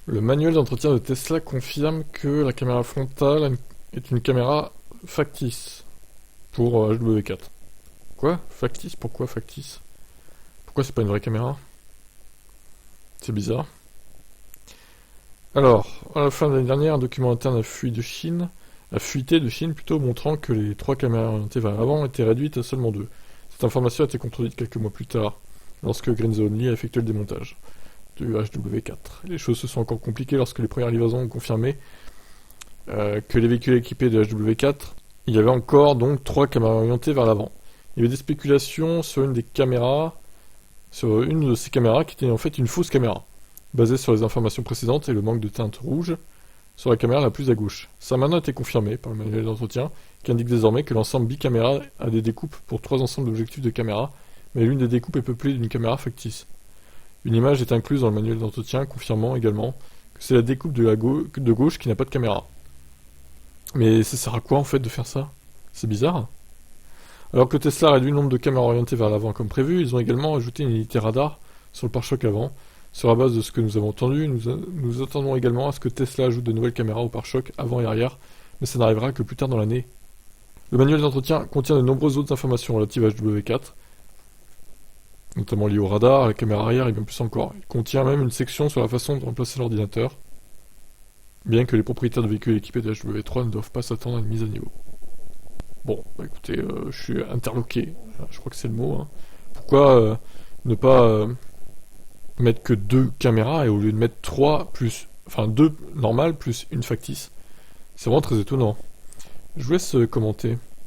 Le manuel d'entretien de Tesla confirme que la caméra frontale est une caméra factice pour HW4. Quoi? Factice? Pourquoi factice? Pourquoi c'est pas une vraie caméra? C'est bizarre. Alors, à la fin de l'année dernière, un document interne a fuité de Chine plutôt, montrant que les 3 caméras orientées vers l'avant étaient réduites à seulement 2. Cette information a été contredite quelques mois plus tard, lorsque Green's Only a effectué le démontage du HW4. Les choses se sont encore compliquées lorsque les premières livraisons ont confirmé que les véhicules équipés de HW4, il y avait encore donc 3 caméras orientées vers l'avant. Il y avait des spéculations sur une de ces caméras qui était en fait une fausse caméra, basée sur les informations précédentes et le manque de teinte rouge sur la caméra la plus à gauche. Ça a maintenant été confirmé par le manuel d'entretien, qui indique désormais que l'ensemble bicaméra a des découpes pour 3 ensembles d'objectifs de caméra, mais l'une des découpes est peuplée d'une caméra factice. Une image est incluse dans le manuel d'entretien, confirmant également que c'est la découpe de gauche qui n'a pas de caméra. Mais ça sert à quoi en fait de faire ça? C'est bizarre. Alors que Tesla réduit le nombre de caméras orientées vers l'avant comme prévu, ils ont également ajouté une unité radar sur le pare-choc avant. Sur la base de ce que nous avons entendu, nous attendons également à ce que Tesla ajoute de nouvelles caméras au pare-choc avant et arrière, mais ça n'arrivera que plus tard dans l'année. Le manuel d'entretien contient de nombreuses autres informations relatives à HW4, notamment liées au radar, à la caméra arrière et bien plus encore. Il contient même une section sur la façon de remplacer l'ordinateur, bien que les propriétaires de véhicules équipés de HW3 ne doivent pas s'attendre à une mise à niveau. Bon, bah écoutez, je suis interloqué, je crois que c'est le mot. Hein. Pourquoi ne pas mettre que 2 caméras et au lieu de mettre 3 plus... Enfin 2 normales plus une factice? C'est vraiment très étonnant. Je vous laisse commenter.